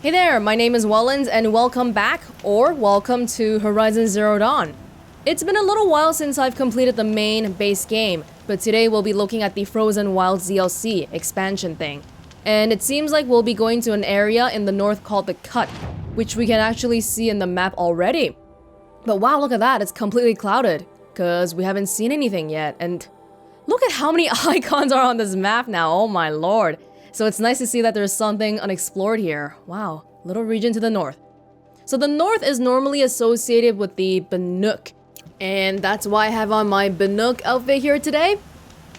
Hey there, my name is Welonz and welcome back, or welcome to Horizon Zero Dawn. It's been a little while since I've completed the main base game, but today we'll be looking at the Frozen Wilds DLC expansion thing. And it seems like we'll be going to an area in the north called the Cut, which we can actually see in the map already. But wow, look at that, it's completely clouded, because we haven't seen anything yet, and look at how many icons are on this map now, oh my lord. So it's nice to see that there's something unexplored here. Wow, little region to the north. So the north is normally associated with the Banuk, and that's why I have on my Banuk outfit here today.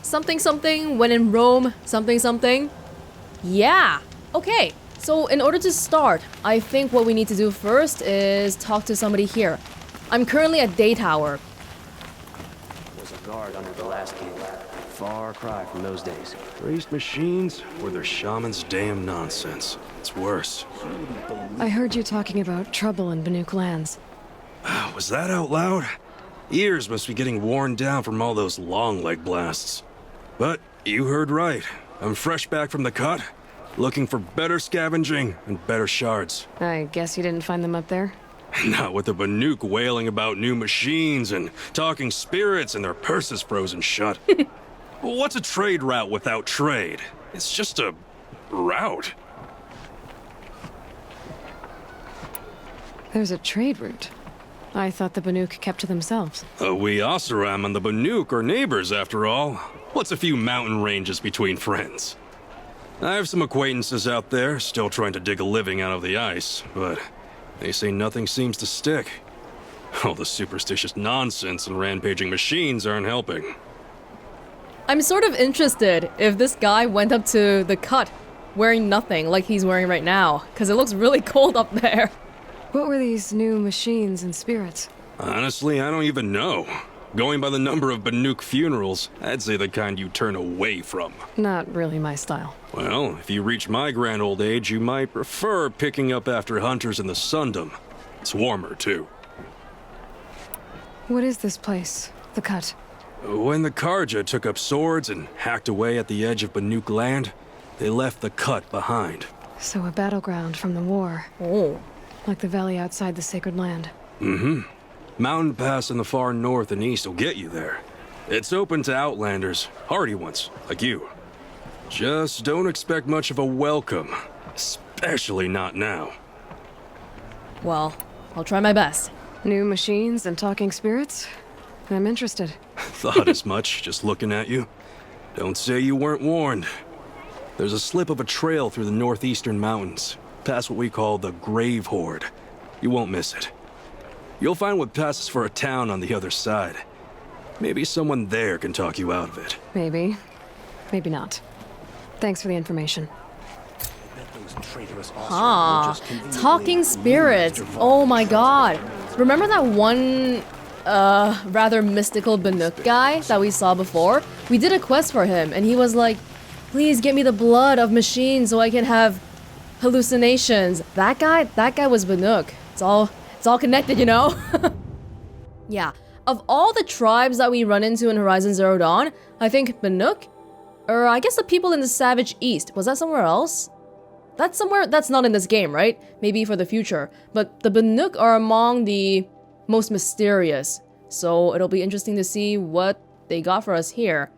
Something something, when in Rome, something something. Yeah, okay. So in order to start, I think what we need to do first is talk to somebody here. I'm currently at Day Tower. There's a guard under the last gate. Far cry from those days. Raised machines or their shaman's damn nonsense. It's worse. I heard you talking about trouble in Banuk lands. Was that out loud? Ears must be getting worn down from all those long leg blasts. But you heard right. I'm fresh back from the Cut, looking for better scavenging and better shards. I guess you didn't find them up there? Not with the Banuk wailing about new machines and talking spirits and their purses frozen shut. What's a trade route without trade? It's just a route. There's a trade route. I thought the Banuk kept to themselves. We Oseram and the Banuk are neighbors after all. What's a few mountain ranges between friends? I have some acquaintances out there still trying to dig a living out of the ice, but they say nothing seems to stick. All the superstitious nonsense and rampaging machines aren't helping. I'm sort of interested if this guy went up to the Cut wearing nothing like he's wearing right now, because it looks really cold up there. What were these new machines and spirits? Honestly, I don't even know. Going by the number of Banuk funerals, I'd say the kind you turn away from. Not really my style. Well, if you reach my grand old age, you might prefer picking up after hunters in the Sundom. It's warmer, too. What is this place? The Cut? When the Karja took up swords and hacked away at the edge of Banuk land, they left the Cut behind. So a battleground from the war. Oh. Like the valley outside the sacred land. Mm-hmm. Mountain Pass in the far north and east will get you there. It's open to outlanders, hardy ones, like you. Just don't expect much of a welcome, especially not now. Well, I'll try my best. New machines and talking spirits? I'm interested. Thought as much, just looking at you. Don't say you weren't warned. There's a slip of a trail through the northeastern mountains, past what we call the Grave Horde. You won't miss it. You'll find what passes for a town on the other side. Maybe someone there can talk you out of it. Maybe. Maybe not. Thanks for the information. Talking spirits. Oh my god. Remember that one rather mystical Banuk guy that we saw before? We did a quest for him and he was like, please get me the blood of machines so I can have hallucinations. That guy was Banuk. It's all connected, you know? Yeah. Of all the tribes that we run into in Horizon Zero Dawn, I think Banuk, or I guess the people in the Savage East, was that somewhere else? That's somewhere that's not in this game, right? Maybe for the future. But the Banuk are among the most mysterious. So it'll be interesting to see what they got for us here.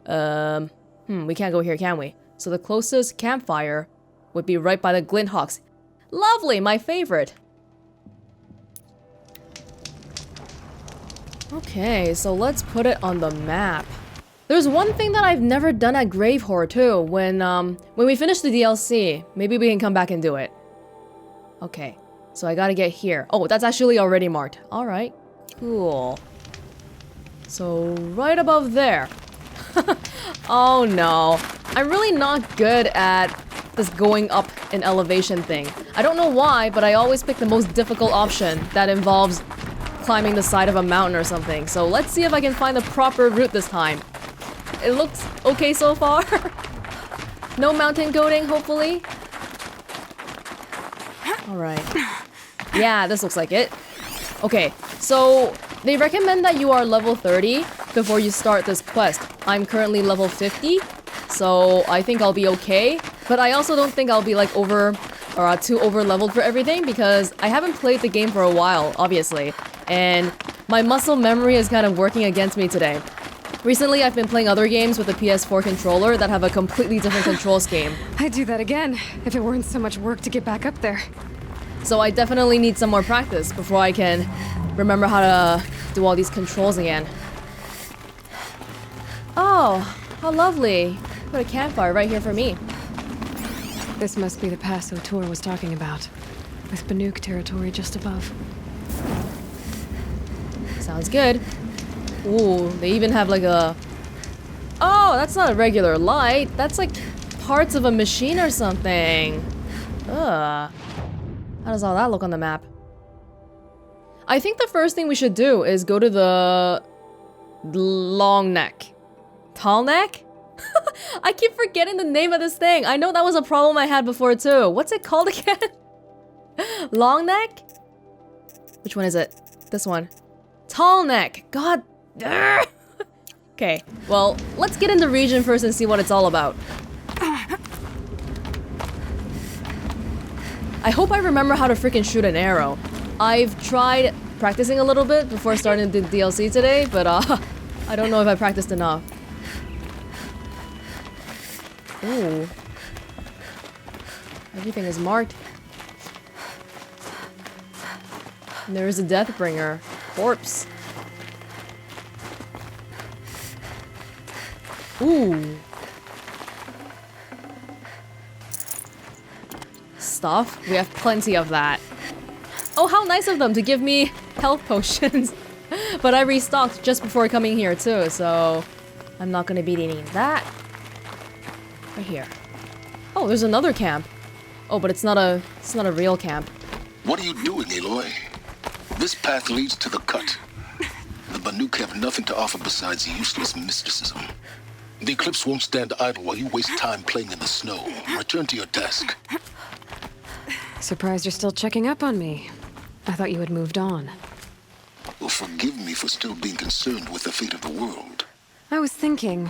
We can't go here, can we? So the closest campfire would be right by the Glinthawks. Lovely, my favorite. Okay, so let's put it on the map. There's one thing that I've never done at Grave Horde too, when we finish the DLC. Maybe we can come back and do it. Okay, so I gotta get here. Oh, that's actually already marked. Alright, cool. So, right above there. Oh no. I'm really not good at this going up in elevation thing. I don't know why, but I always pick the most difficult option that involves climbing the side of a mountain or something. So let's see if I can find the proper route this time. It looks okay so far. No mountain goating, hopefully. Alright. Yeah, this looks like it. Okay, so they recommend that you are level 30 before you start this quest. I'm currently level 50, so I think I'll be okay. But I also don't think I'll be like or too over leveled for everything because I haven't played the game for a while, obviously, and my muscle memory is kind of working against me today. Recently, I've been playing other games with a PS4 controller that have a completely different control scheme. I'd do that again if it weren't so much work to get back up there. So I definitely need some more practice before I can remember how to do all these controls again. Oh, how lovely. Put a campfire right here for me. This must be the pass O'Toole was talking about, with Banuk territory just above. Sounds good. Ooh, they even have like a... Oh, that's not a regular light. That's like parts of a machine or something. Ugh. How does all that look on the map? I think the first thing we should do is go to the long neck. Tall neck? I keep forgetting the name of this thing. I know that was a problem I had before too. What's it called again? Long neck? Which one is it? This one. Tall neck. God. Okay, well, let's get in the region first and see what it's all about. I hope I remember how to freaking shoot an arrow. I've tried practicing a little bit before starting the DLC today, but I don't know if I practiced enough. Ooh. Everything is marked. And there is a Deathbringer. Corpse. Ooh. Stuff. We have plenty of that. Oh, how nice of them to give me health potions. But I restocked just before coming here too, so I'm not gonna be needing that. Right here. Oh, there's another camp. Oh, but it's not a real camp. What are you doing, Aloy? This path leads to the cut. The Banuk have nothing to offer besides useless mysticism. The Eclipse won't stand idle while you waste time playing in the snow. Return to your task. Surprised you're still checking up on me. I thought you had moved on. Well, forgive me for still being concerned with the fate of the world. I was thinking,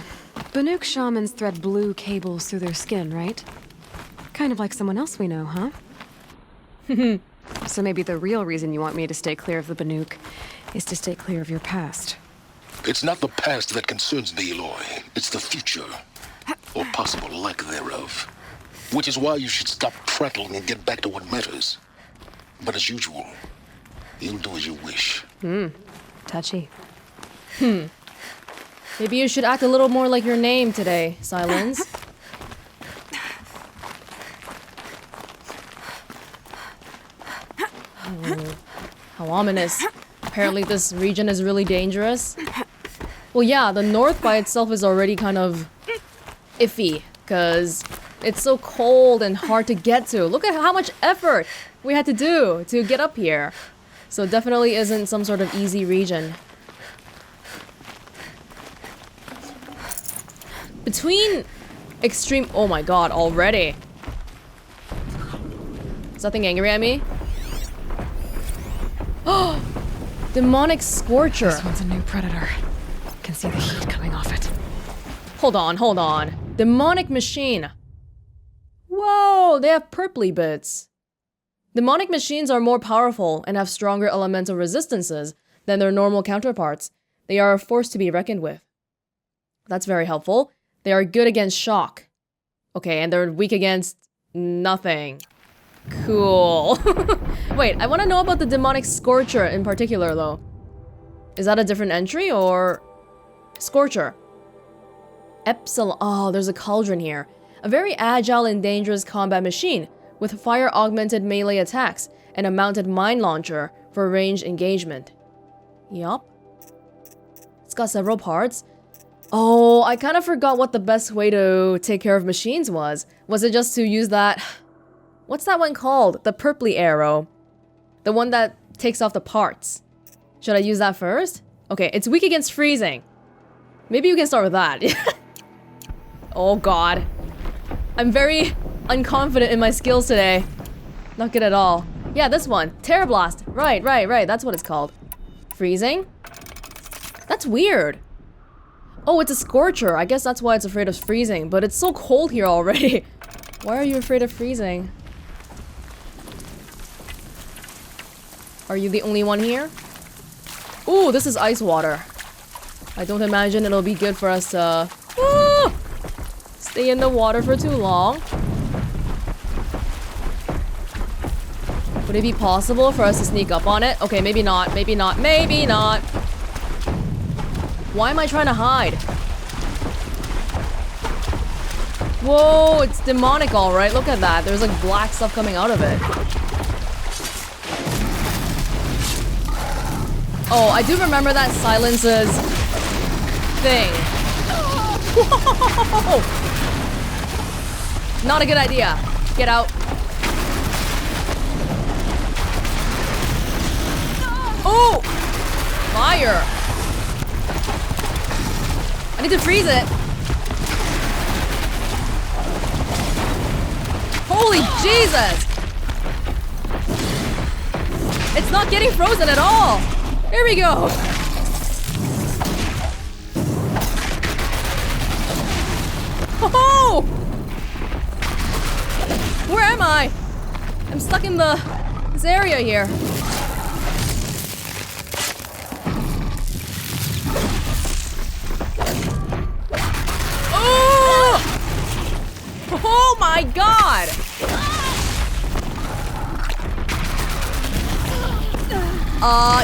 Banuk shamans thread blue cables through their skin, right? Kind of like someone else we know, huh? So maybe the real reason you want me to stay clear of the Banuk is to stay clear of your past. It's not the past that concerns me, Aloy. It's the future. Or possible lack thereof. Which is why you should stop prattling and get back to what matters. But as usual, you'll do as you wish. Touchy. Maybe you should act a little more like your name today, Silence. How ominous. Apparently this region is really dangerous. Well, yeah, the north by itself is already kind of iffy, because it's so cold and hard to get to. Look at how much effort we had to do to get up here. So it definitely isn't some sort of easy region. Between extreme... Oh my god, already. Is that thing angry at me? Oh! Demonic Scorcher. This one's a new predator. Can see the heat coming off it. Hold on, hold on. Demonic Machine. Whoa, they have purpley bits. Demonic machines are more powerful and have stronger elemental resistances than their normal counterparts. They are a force to be reckoned with. That's very helpful. They are good against shock. Okay, and they're weak against nothing. Cool. Wait, I want to know about the Demonic Scorcher in particular, though. Is that a different entry, or... Scorcher. Epsilon... Oh, there's a cauldron here. A very agile and dangerous combat machine, with fire-augmented melee attacks, and a mounted mine launcher for ranged engagement. Yup. It's got several parts. Oh, I kind of forgot what the best way to take care of machines was. Was it just to use that... What's that one called? The purpley arrow. The one that takes off the parts. Should I use that first? Okay, it's weak against freezing. Maybe you can start with that. Oh god. I'm very unconfident in my skills today. Not good at all. Yeah, this one. Terror Blast. Right. That's what it's called. Freezing? That's weird. Oh, it's a Scorcher. I guess that's why it's afraid of freezing. But it's so cold here already. Why are you afraid of freezing? Are you the only one here? Ooh, this is ice water. I don't imagine it'll be good for us to stay in the water for too long. Would it be possible for us to sneak up on it? Okay, maybe not, maybe not, maybe not. Why am I trying to hide? Whoa, it's demonic, all right. Look at that. There's like black stuff coming out of it. Oh, I do remember that silences thing. Whoa! Not a good idea. Get out. Oh! Fire! I need to freeze it. Holy Jesus! It's not getting frozen at all. Here we go. Oh! Where am I? I'm stuck in this area here. Oh my god!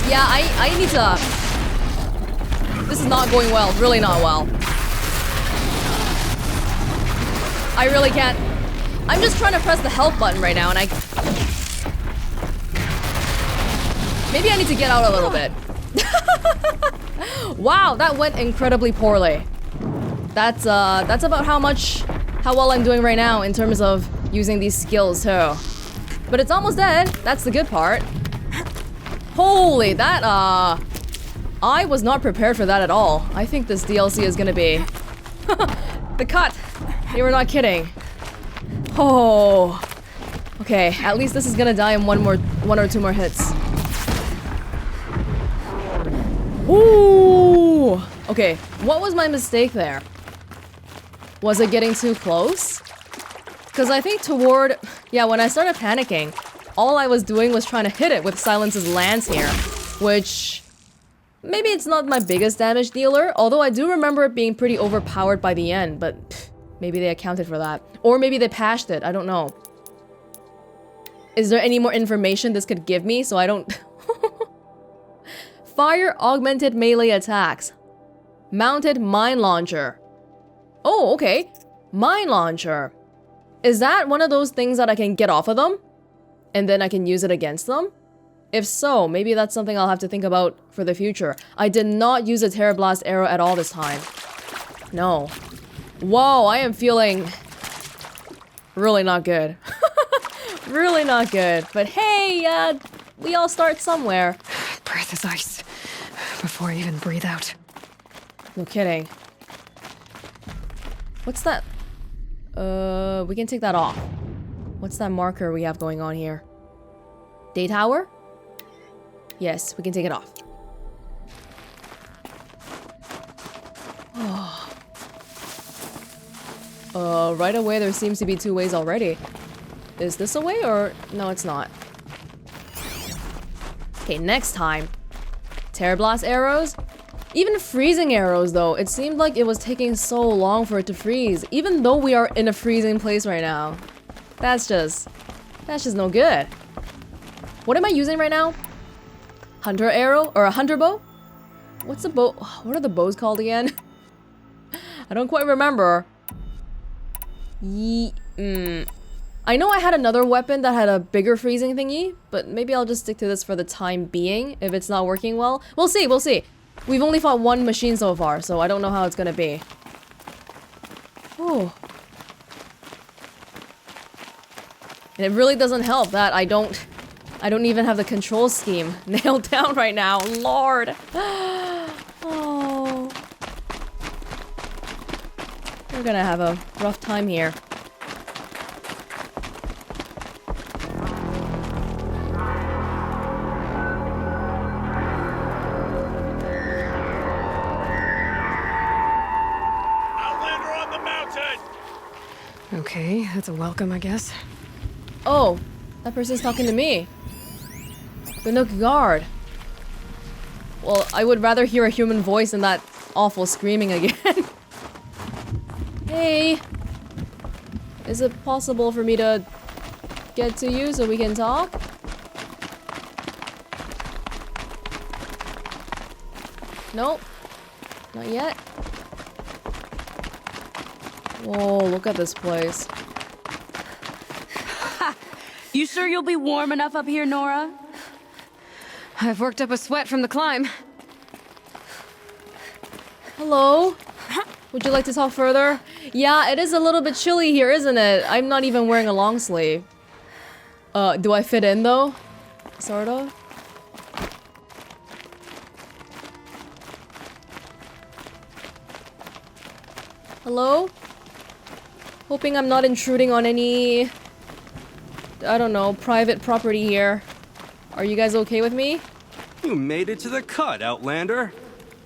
Yeah, I need to... This is not going well, really not well. I really can't... I'm just trying to press the health button right now and I... Maybe I need to get out a little bit. Wow, that went incredibly poorly. That's about how well I'm doing right now in terms of using these skills too. But it's almost dead. That's the good part. Holy, that I was not prepared for that at all. I think this DLC is gonna be the cut. You were not kidding. Oh. Okay, at least this is gonna die in one or two more hits. Ooh. Okay, what was my mistake there? Was it getting too close? Because I think when I started panicking, all I was doing was trying to hit it with Silence's lance here, which maybe it's not my biggest damage dealer, although I do remember it being pretty overpowered by the end, but maybe they accounted for that. Or maybe they patched it, I don't know. Is there any more information this could give me so I don't... Fire augmented melee attacks. Mounted mine launcher. Oh, okay. Mine launcher. Is that one of those things that I can get off of them? And then I can use it against them? If so, maybe that's something I'll have to think about for the future. I did not use a Terror Blast arrow at all this time. No. Whoa, I am feeling really not good. Really not good. But hey, we all start somewhere. Breath is ice. Before I even breathe out. No kidding. What's that? We can take that off. What's that marker we have going on here? Day tower? Yes, we can take it off. Oh. Right away there seems to be two ways already. Is this a way or... No, it's not. Okay, next time. Terror Blast arrows? Even freezing arrows though, it seemed like it was taking so long for it to freeze, even though we are in a freezing place right now. That's just no good. What am I using right now? Hunter arrow or a hunter bow? What's the bow? What are the bows called again? I don't quite remember. I know I had another weapon that had a bigger freezing thingy, but maybe I'll just stick to this for the time being if it's not working well. We'll see, we'll see. We've only fought one machine so far, so I don't know how it's gonna be. Oh. And it really doesn't help that I don't even have the control scheme nailed down right now. Lord. Oh. We're gonna have a rough time here. Okay, that's a welcome, I guess. Oh, that person's talking to me. The Nook guard. Well, I would rather hear a human voice than that awful screaming again. Hey! Is it possible for me to get to you so we can talk? Nope. Not yet. Whoa, look at this place. You sure you'll be warm enough up here, Nora? I've worked up a sweat from the climb. Hello? Would you like to talk further? Yeah, it is a little bit chilly here, isn't it? I'm not even wearing a long sleeve. Do I fit in though? Sort of? Hello? Hoping I'm not intruding on any... I don't know, private property here. Are you guys okay with me? You made it to the cut, Outlander.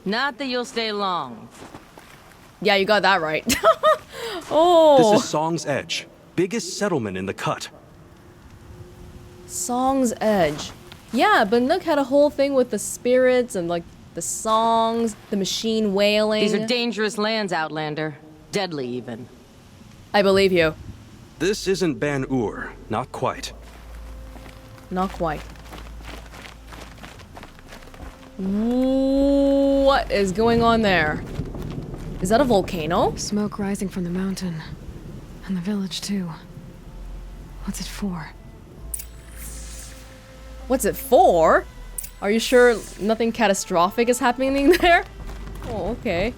Not that you'll stay long. Yeah, you got that right. Oh! This is Song's Edge, biggest settlement in the cut. Song's Edge. Yeah, but Nook had a whole thing with the spirits and like the songs, the machine wailing. These are dangerous lands, Outlander. Deadly, even. I believe you. This isn't Ban-Ur, not quite. Not quite. What is going on there? Is that a volcano? Smoke rising from the mountain. And the village, too. What's it for? What's it for? Are you sure nothing catastrophic is happening there? Oh, okay.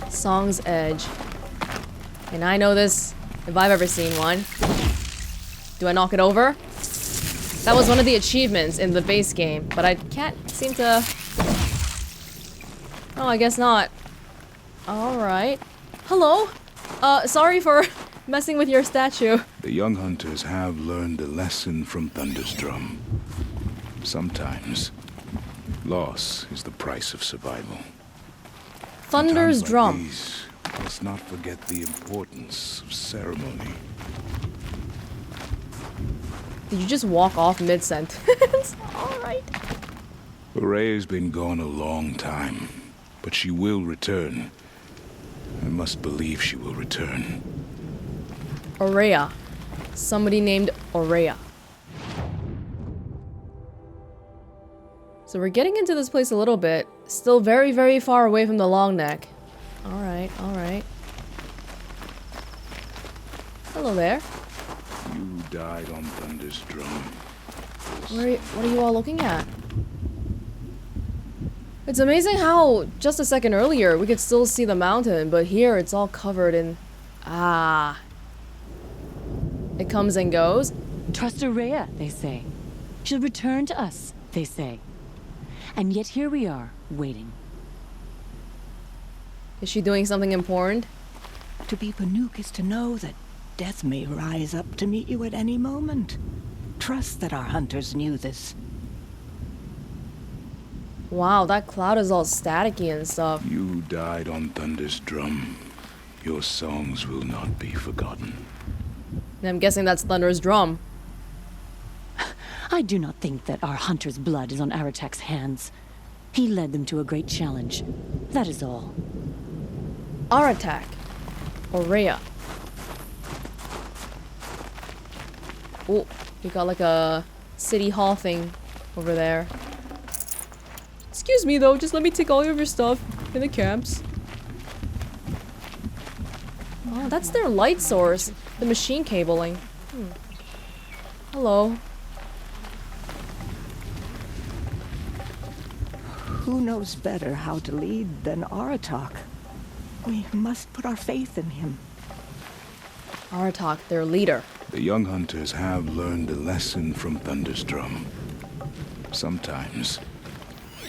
Song's Edge. And I know this if I've ever seen one. Do I knock it over? That was one of the achievements in the base game, but I can't seem to... Oh, I guess not. Alright. Hello? Sorry for messing with your statue. The young hunters have learned a lesson from Thunderstrom. Sometimes, loss is the price of survival. Thunder's Times like drum. these, let's not forget the importance of ceremony. Did you just walk off mid-sentence? Alright. Horea's been gone a long time, but she will return. I must believe she will return. Aurea. Somebody named Aurea. So we're getting into this place a little bit. Still very, very far away from the long neck. Alright, alright. Hello there. You died on Thunderstrom. What are you all looking at? It's amazing how just a second earlier we could still see the mountain, but here it's all covered in... Ah. It comes and goes. Trust Aurea, they say. She'll return to us, they say. And yet here we are, waiting. Is she doing something important? To be Banuk is to know that death may rise up to meet you at any moment. Trust that our hunters knew this. Wow, that cloud is all staticky and stuff. You died on Thunderstrom. Your songs will not be forgotten. And I'm guessing that's Thunder's drum. I do not think that our hunter's blood is on Aratak's hands. He led them to a great challenge. That is all. Aratak. Aurea. Oh, we got like a city hall thing over there. Excuse me though, just let me take all of your stuff in the camps. Oh, that's their light source. The machine cabling. Hello. Who knows better how to lead than Aratak? We must put our faith in him. Aratak, their leader. The young hunters have learned a lesson from Thunderstrom. Sometimes,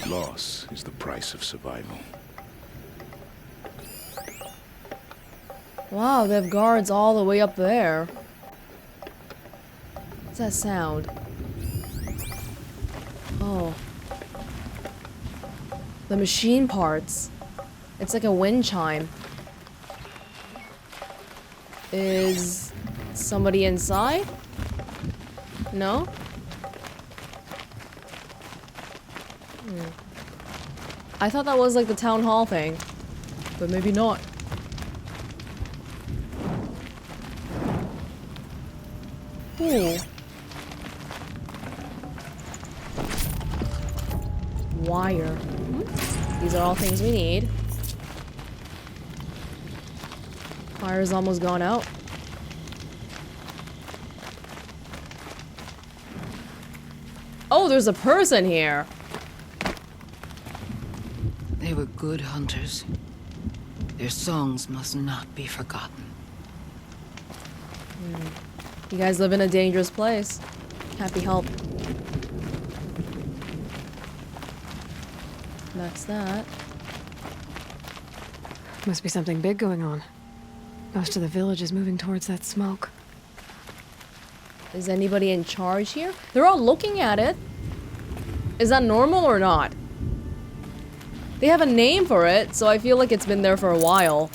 loss is the price of survival. Wow, they have guards all the way up there. What's that sound? Oh. The machine parts. It's like a wind chime. Is somebody inside? No? I thought that was like the town hall thing, but maybe not. Ooh. Wire. These are all things we need. Fire's almost gone out. Oh, there's a person here. They were good hunters. Their songs must not be forgotten. You guys live in a dangerous place. Happy help. That's that. Must be something big going on. Most of the village is moving towards that smoke. Is anybody in charge here? They're all looking at it. Is that normal or not? They have a name for it, so I feel like it's been there for a while.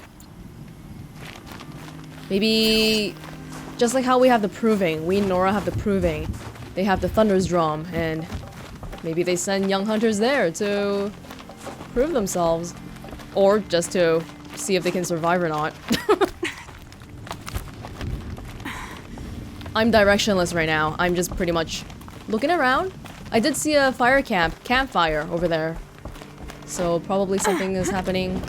Maybe just like how we have the proving, we and Nora have the proving. They have the Thunder's Drum, and maybe they send young hunters there to prove themselves. Or just to see if they can survive or not. I'm directionless right now. I'm just pretty much looking around. I did see a campfire over there. So probably something is happening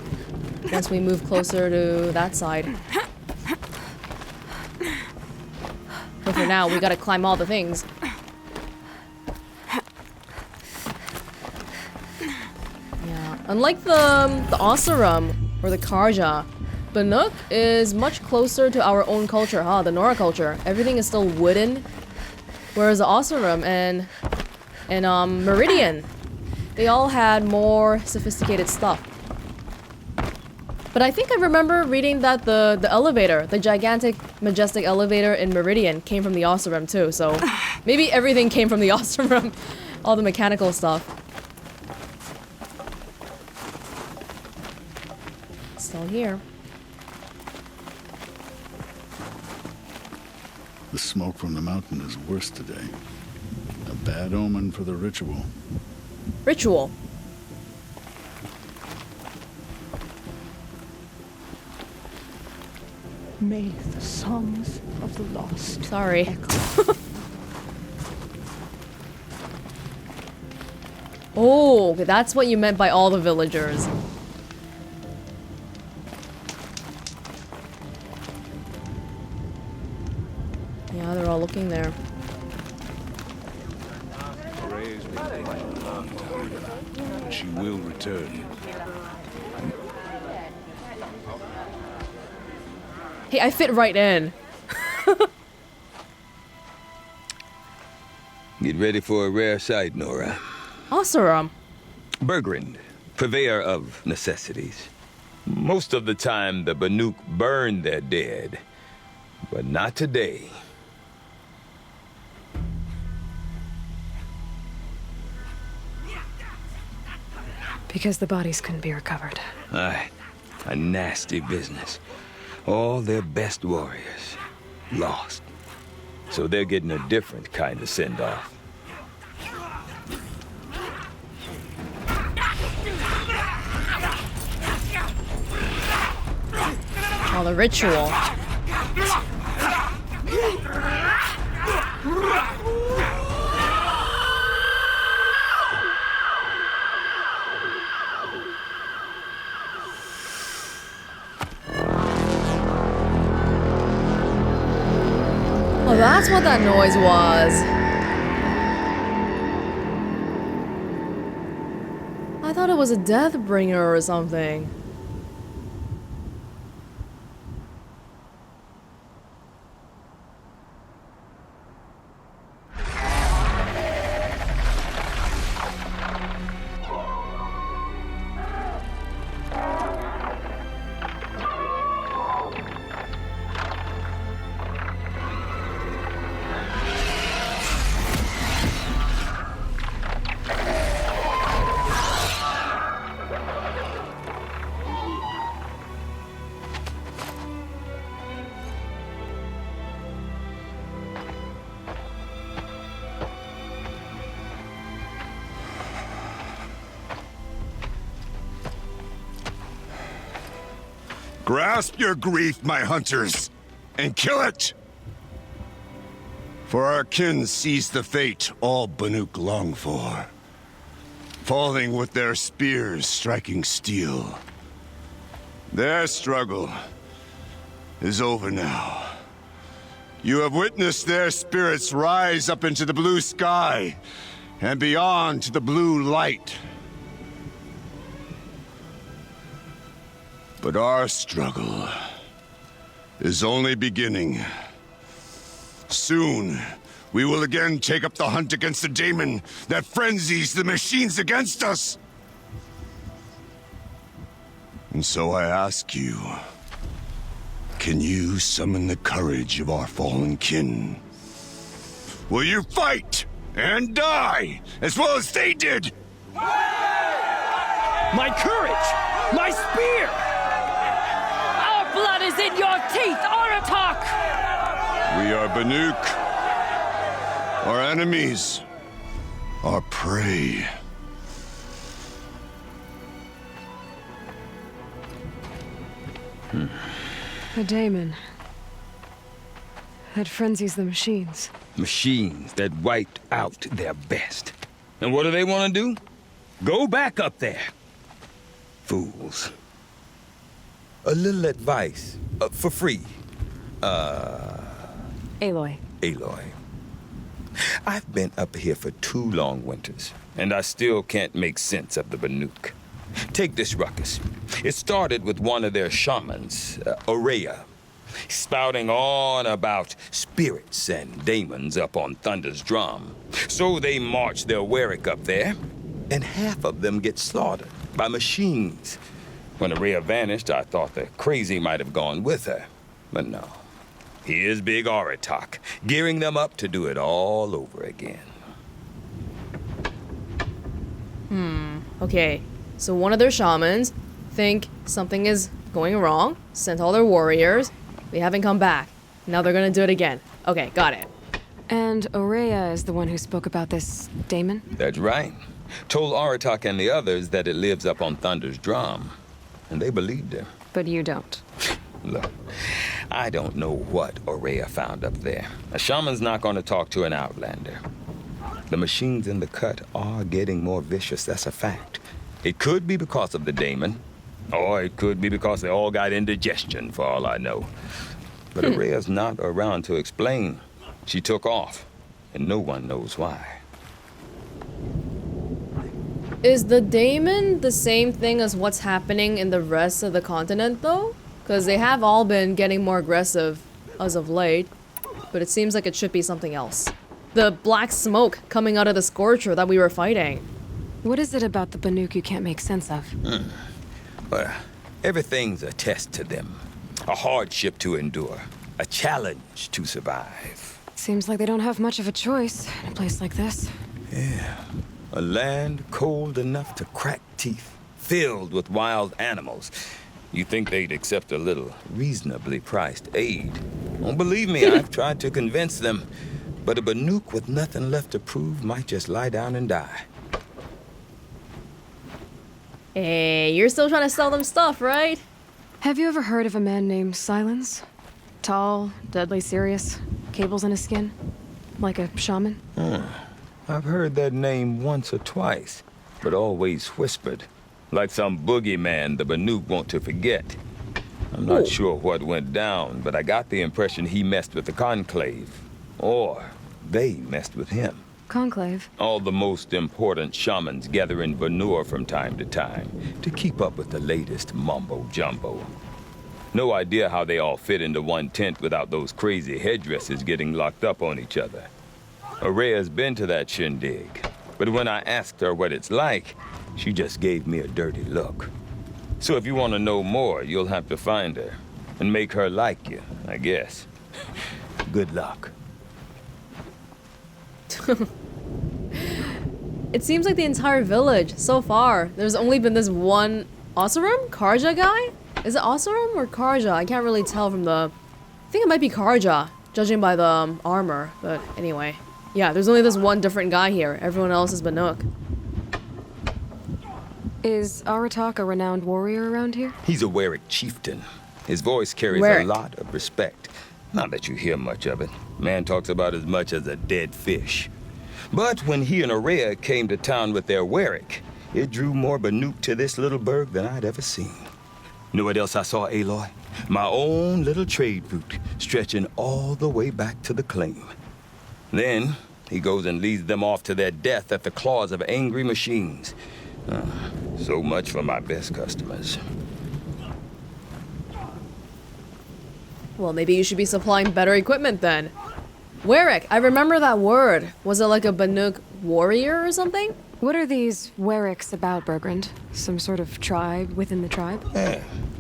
once we move closer to that side. But for now, we gotta climb all the things. Yeah, unlike the Oseram or the Karja, Banuk is much closer to our own culture, huh? The Nora culture. Everything is still wooden. Whereas the Oseram and Meridian, they all had more sophisticated stuff. But I think I remember reading that the elevator, the gigantic, majestic elevator in Meridian came from the Oseram too, so maybe everything came from the Oseram, all the mechanical stuff. Still here. The smoke from the mountain is worse today. A bad omen for the ritual. Ritual. May the songs of the lost Sorry. echo. Oh, okay, that's what you meant by all the villagers. Yeah, they're all looking there. She will return. Hey, I fit right in. Get ready for a rare sight, Nora. Oseram. Bergrand, purveyor of necessities. Most of the time, the Banuk burn their dead. But not today. Because the bodies couldn't be recovered. Aye, a nasty business. All their best warriors lost. So they're getting a different kind of send-off. Oh, the ritual. Oh, that's what that noise was. I thought it was a death bringer or something. Grasp your grief, my hunters, and kill it! For our kin sees the fate all Banuk long for, falling with their spears striking steel. Their struggle is over now. You have witnessed their spirits rise up into the blue sky and beyond to the blue light. But our struggle is only beginning. Soon, we will again take up the hunt against the daemon that frenzies the machines against us. And so I ask you, can you summon the courage of our fallen kin? Will you fight and die as well as they did? My courage! My spear! Our blood is in your teeth, Aratak! We are Banuk. Our enemies. Our prey. The daemon. That frenzies the machines. Machines that wiped out their best. And what do they want to do? Go back up there. Fools. A little advice, for free. Aloy. Aloy. I've been up here for 2 long winters, and I still can't make sense of the Banuk. Take this ruckus. It started with one of their shamans, Aurea, spouting on about spirits and daemons up on Thunder's drum. So they march their Warwick up there, and half of them get slaughtered by machines. When Aurea vanished, I thought the crazy might have gone with her, but no. Here's Big Aratak, gearing them up to do it all over again. Okay, so one of their shamans think something is going wrong, sent all their warriors, they haven't come back. Now they're gonna do it again. Okay, got it. And Aurea is the one who spoke about this daemon? That's right. Told Aratak and the others that it lives up on Thunder's drum, and they believed her. But you don't. Look, I don't know what Aurea found up there. A shaman's not going to talk to an outlander. The machines in the cut are getting more vicious, that's a fact. It could be because of the daemon, or it could be because they all got indigestion, for all I know. But Aurea's not around to explain. She took off, and no one knows why. Is the daemon the same thing as what's happening in the rest of the continent, though? Because they have all been getting more aggressive as of late, but it seems like it should be something else. The black smoke coming out of the Scorcher that we were fighting. What is it about the Banuk you can't make sense of? Well, everything's a test to them. A hardship to endure. A challenge to survive. Seems like they don't have much of a choice in a place like this. Yeah. A land cold enough to crack teeth, filled with wild animals. You think they'd accept a little reasonably priced aid. Don't believe me, I've tried to convince them. But a Banuk with nothing left to prove might just lie down and die. Hey, you're still trying to sell them stuff, right? Have you ever heard of a man named Silence? Tall, deadly serious, cables in his skin? Like a shaman? I've heard that name once or twice, but always whispered. Like some boogeyman the Banuk want to forget. I'm not sure what went down, but I got the impression he messed with the Conclave. Or they messed with him. Conclave? All the most important shamans gather in Vanur from time to time to keep up with the latest mumbo-jumbo. No idea how they all fit into one tent without those crazy headdresses getting locked up on each other. Aurea's been to that shindig, but when I asked her what it's like, she just gave me a dirty look. So if you want to know more, you'll have to find her and make her like you, I guess. Good luck. It seems like the entire village, so far, there's only been this one Oseram? Karja guy? Is it Oseram or Karja? I can't really tell from the... I think it might be Karja, judging by the armor, but anyway. Yeah, there's only this one different guy here. Everyone else is Banuk. Is Aratak a renowned warrior around here? He's a Warwick chieftain. His voice carries Where? a lot of respect. Not that you hear much of it. Man talks about as much as a dead fish. But when he and Aurea came to town with their Warwick, it drew more Banuk to this little burg than I'd ever seen. Know what else I saw, Aloy? My own little trade route, stretching all the way back to the claim. Then, he goes and leads them off to their death at the claws of angry machines. So much for my best customers. Well, maybe you should be supplying better equipment then. Warwick, I remember that word. Was it like a Banuk warrior or something? What are these Werricks about, Bergrand? Some sort of tribe within the tribe?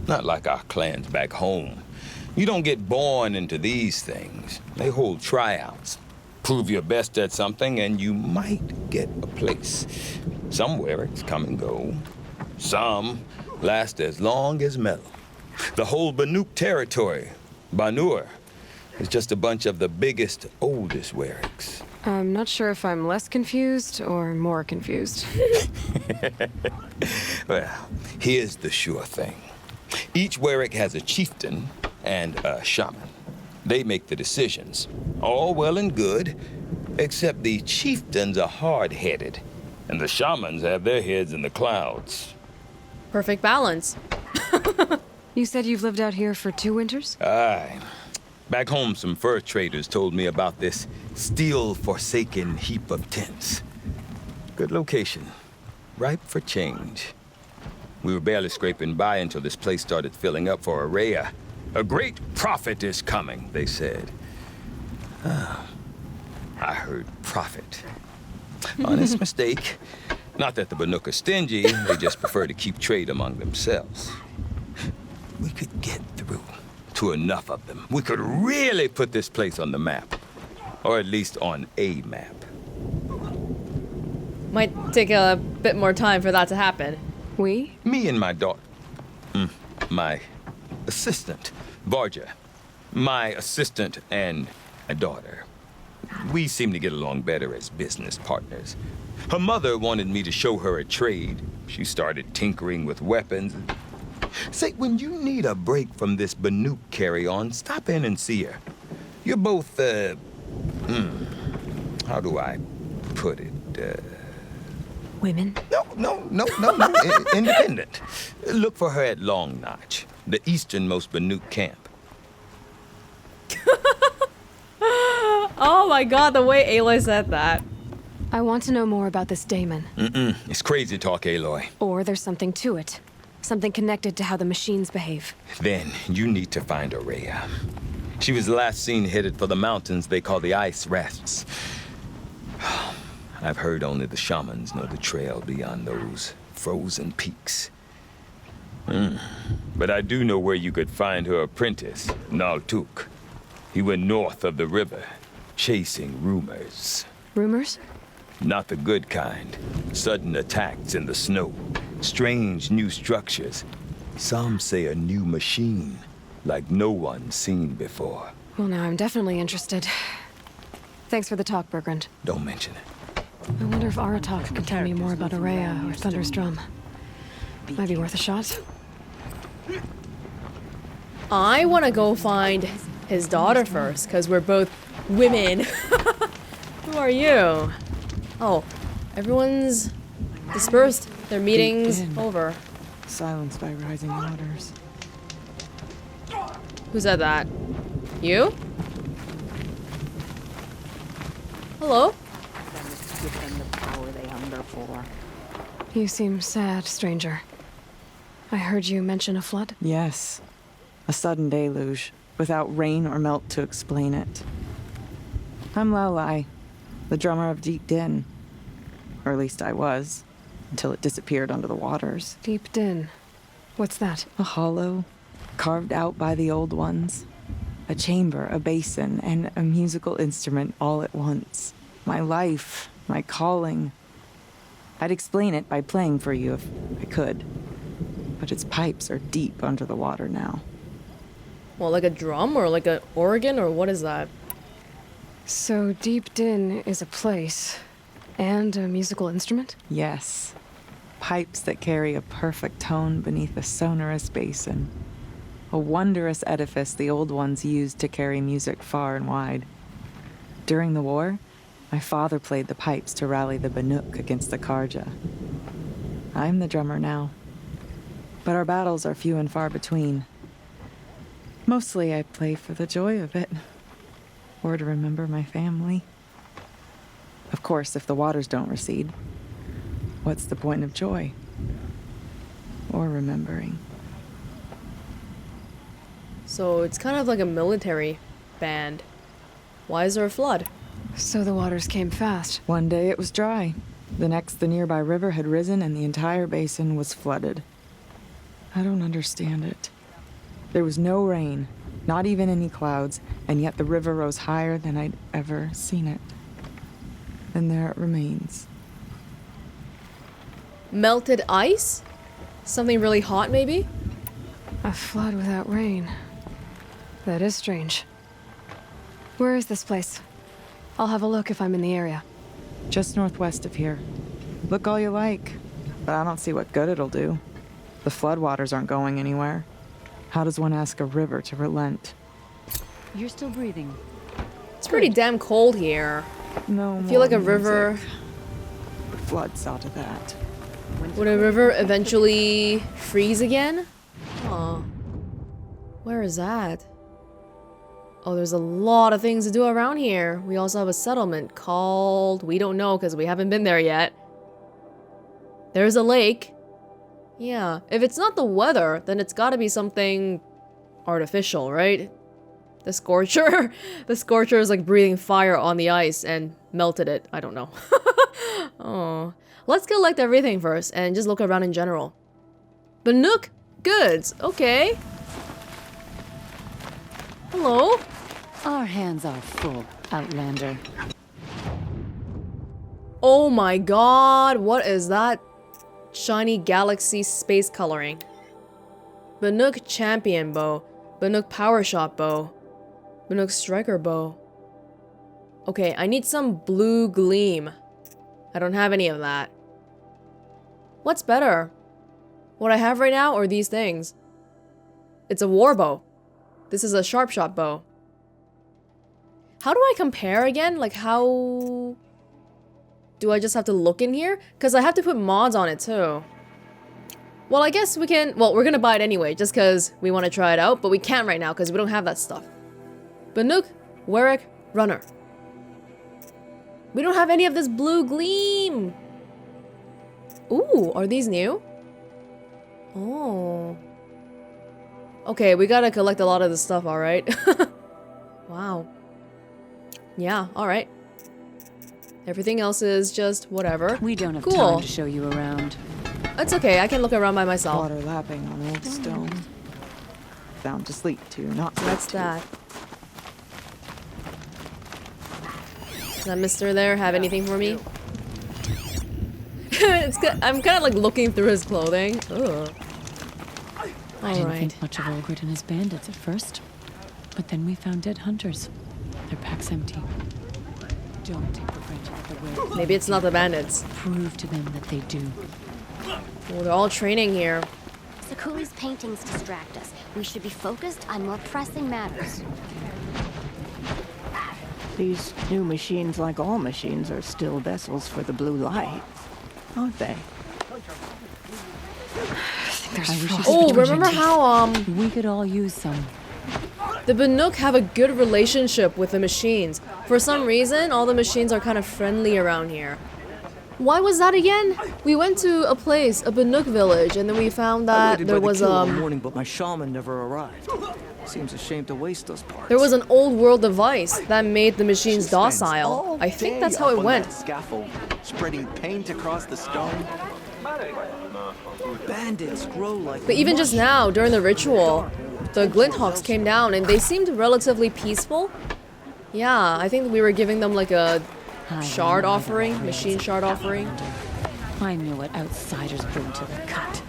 Not like our clans back home. You don't get born into these things. They hold tryouts. Prove your best at something and you might get a place. Some Werricks come and go. Some last as long as metal. The whole Banuk territory, Banur, is just a bunch of the biggest, oldest Werricks. I'm not sure if I'm less confused or more confused. Well, here's the sure thing. Each Warwick has a chieftain and a shaman. They make the decisions. All well and good, except the chieftains are hard-headed, and the shamans have their heads in the clouds. Perfect balance. You said you've lived out here for 2 winters? Aye. Back home, some fur traders told me about this steel-forsaken heap of tents. Good location. Ripe for change. We were barely scraping by until this place started filling up for Aurea. A great prophet is coming, they said. I heard prophet. Honest mistake. Not that the Banuk are stingy, they just prefer to keep trade among themselves. We could get through to enough of them. We could really put this place on the map. Or at least on a map. Might take a bit more time for that to happen. We? Me and my daughter. My assistant, Varja. My assistant and a daughter. We seem to get along better as business partners. Her mother wanted me to show her a trade. She started tinkering with weapons. Say, when you need a break from this Banuk carry-on, stop in and see her. You're both, how do I put it? Women? No. Independent. Look for her at Long Notch, the easternmost Banuk camp. Oh my god, the way Aloy said that. I want to know more about this daemon. It's crazy talk, Aloy. Or there's something to it. Something connected to how the machines behave. Then you need to find Aurea. She was last seen headed for the mountains they call the Ice Rafts. I've heard only the shamans know the trail beyond those frozen peaks. But I do know where you could find her apprentice, Naltuk. He went north of the river, chasing rumors. Rumors? Not the good kind. Sudden attacks in the snow. Strange new structures. Some say a new machine, like no one's seen before. Well, now I'm definitely interested. Thanks for the talk, Bergrand. Don't mention it. I wonder if Aratak could tell me more about Aurea or Thunderstrom. Might be worth a shot. I want to go find his daughter first, because we're both women. Who are you? Oh, everyone's dispersed. Their meeting's over. Silenced by rising waters. Who said that? You? Hello? Give them the power they hunger for. You seem sad, stranger. I heard you mention a flood? Yes. A sudden deluge, without rain or melt to explain it. I'm Aloy, the drummer of Deep Din. Or at least I was, until it disappeared under the waters. Deep Din. What's that? A hollow, carved out by the old ones. A chamber, a basin, and a musical instrument all at once. My life, my calling. I'd explain it by playing for you if I could. But its pipes are deep under the water now. Well, like a drum or like an organ or what is that? So Deep Din is a place and a musical instrument? Yes. Pipes that carry a perfect tone beneath a sonorous basin. a wondrous edifice the old ones used to carry music far and wide. During the war, my father played the pipes to rally the Banuk against the Karja. I'm the drummer now, but our battles are few and far between. Mostly I play for the joy of it, or to remember my family. Of course, if the waters don't recede, what's the point of joy? Or remembering? So it's kind of like a military band. Why is there a flood? So the waters came fast. One day it was dry. The next, the nearby river had risen and the entire basin was flooded. I don't understand it. There was no rain, not even any clouds, and yet the river rose higher than I'd ever seen it. And there it remains. Melted ice? Something really hot, maybe? A flood without rain. That is strange. Where is this place? I'll have a look if I'm in the area. Just northwest of here. Look all you like, but I don't see what good it'll do. The floodwaters aren't going anywhere. How does one ask a river to relent? You're still breathing. It's pretty damn cold here. No, I feel like a more river... music. The flood saw to that. Would a river eventually freeze again? Huh. Where is that? Oh, there's a lot of things to do around here. We also have a settlement called... We don't know because we haven't been there yet. There's a lake. Yeah, if it's not the weather, then it's gotta be something artificial, right? The Scorcher? The Scorcher is like breathing fire on the ice and melted it. I don't know. Oh. Let's collect everything first and just look around in general. Banuk goods. Okay. Hello. Our hands are full, Outlander. Oh my god. What is that? Shiny galaxy space coloring. Banuk champion bow. Banuk power shot bow. Banuk striker bow. Okay, I need some blue gleam. I don't have any of that. What's better? What I have right now or these things? It's a war bow. This is a sharp shot bow. How do I compare again? Like how... Do I just have to look in here? Because I have to put mods on it too. Well, I guess we can... Well, we're gonna buy it anyway, just because we want to try it out, but we can't right now because we don't have that stuff. Banuk, Warwick, Runner. We don't have any of this blue gleam! Ooh, are these new? Oh. Okay, we gotta collect a lot of this stuff, alright? Wow. Yeah, alright. Everything else is just whatever. We don't have cool. time to show you around. It's okay, I can look around by myself. Water lapping on old stone. Bound to sleep to, not What's to. that? Does that mister there have anything for me? I'm kind of like looking through his clothing. Ugh. I didn't think much of Olgrid and his bandits at first, but then we found dead hunters. Their packs empty. Don't take for granted that the way. Maybe it's not the bandits. Prove to them that they do. Well, they're all training here. Sakuli's paintings distract us. We should be focused on more pressing matters. These new machines, like all machines, are still vessels for the blue light, aren't they? Oh, remember how we could all use some. The Banuk have a good relationship with the machines. For some reason, all the machines are kind of friendly around here. Why was that again? We went to a place, a Banuk village, and then we found that there was all morning, but my shaman never arrived. Seems a shame to waste those parts. There was an old world device that made the machines docile. I think that's how it went. Scaffold, spreading paint across the stone. Bandits grow like. But even just now, during the ritual, the Glinthawks came down and they seemed relatively peaceful. Yeah, I think we were giving them like a shard offering, machine shard offering. I know what outsiders bring to the cut.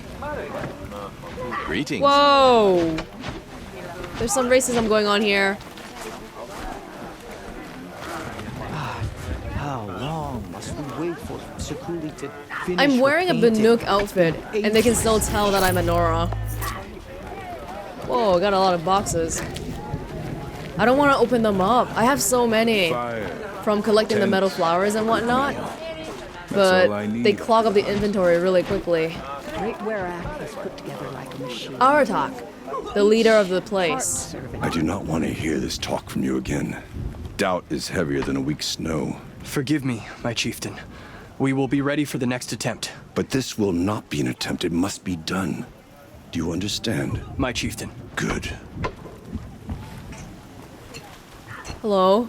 Greetings. Whoa! There's some racism going on here. How long must we wait for Sakuli to finish? I'm wearing a painting? Banuk outfit, and they can still tell that I'm a Nora. Whoa, Oh, got a lot of boxes. I don't want to open them up. I have so many from collecting the metal flowers and whatnot. But they clog up the inventory really quickly. Great Werak is put together like a machine. Aratak, the leader of the place. I do not want to hear this talk from you again. Doubt is heavier than a week's snow. Forgive me, my chieftain. We will be ready for the next attempt. But this will not be an attempt. It must be done. Do you understand? My chieftain. Good. Hello?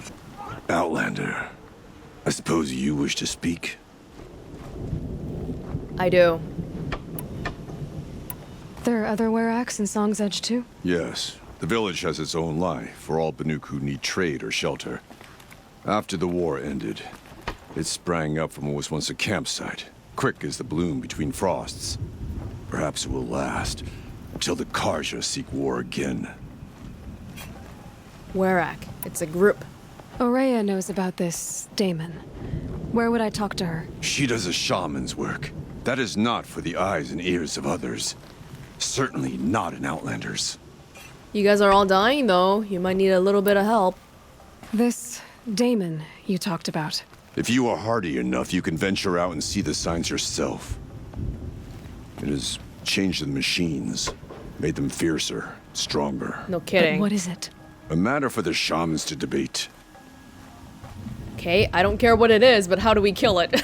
Outlander. I suppose you wish to speak? I do. There are other Weraks in Song's Edge too? Yes. The village has its own life for all Banuk who need trade or shelter. After the war ended, it sprang up from what was once a campsite, quick as the bloom between frosts. Perhaps it will last until the Karja seek war again. Werak. It's a group. Aurea knows about this Damon. Where would I talk to her? She does a shaman's work. That is not for the eyes and ears of others. Certainly not an Outlander's. You guys are all dying though. You might need a little bit of help. This Damon you talked about. If you are hardy enough, you can venture out and see the signs yourself. It has changed the machines, made them fiercer, stronger. No kidding. But what is it? A matter for the shamans to debate. Okay, I don't care what it is, but how do we kill it?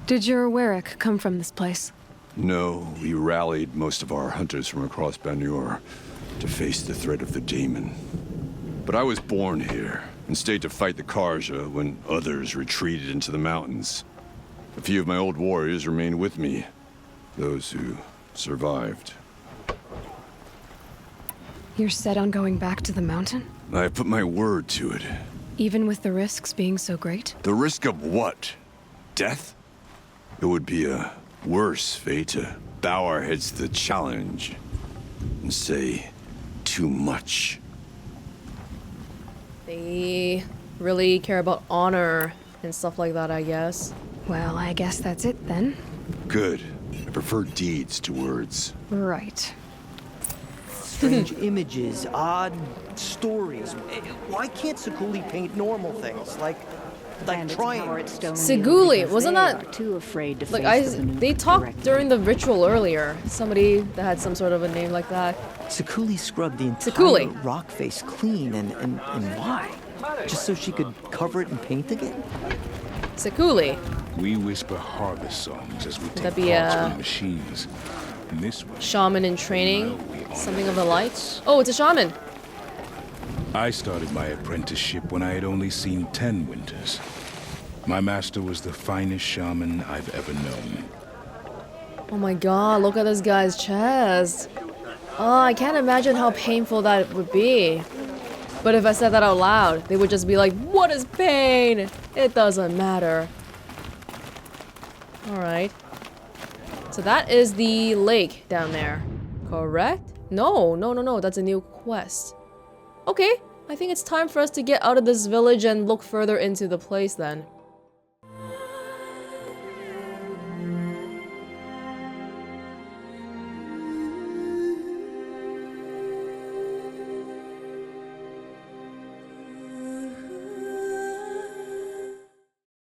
Did your Werak come from this place? No, we rallied most of our hunters from across Banur to face the threat of the demon. But I was born here and stayed to fight the Karja when others retreated into the mountains. A few of my old warriors remained with me, those who survived. You're set on going back to the mountain? I put my word to it. Even with the risks being so great? The risk of what? Death? It would be a worse fate to bow our heads to the challenge and say too much. They really care about honor and stuff like that, I guess. Well, I guess that's it then. Good. I prefer deeds to words. Right. Strange images, odd stories. Why can't Sekuli paint normal things like trying? Seguli, wasn't that too afraid to like face the they talked during the ritual earlier. Somebody that had some sort of a name like that. Sekuli scrubbed the entire Sekuli. rock face clean, and why? Just so she could cover it and paint again? Sekuli. We whisper harvest songs as we take that be parts from machines. And this way, shaman in training, something of the like. Oh, it's a shaman. I started my apprenticeship when I had only seen 10 winters. My master was the finest shaman I've ever known. Oh my god, look at this guy's chest. Oh, I can't imagine how painful that would be. But if I said that out loud, they would just be like, what is pain? It doesn't matter. Alright. So that is the lake down there. Correct? No, that's a new quest. Okay, I think it's time for us to get out of this village and look further into the place then.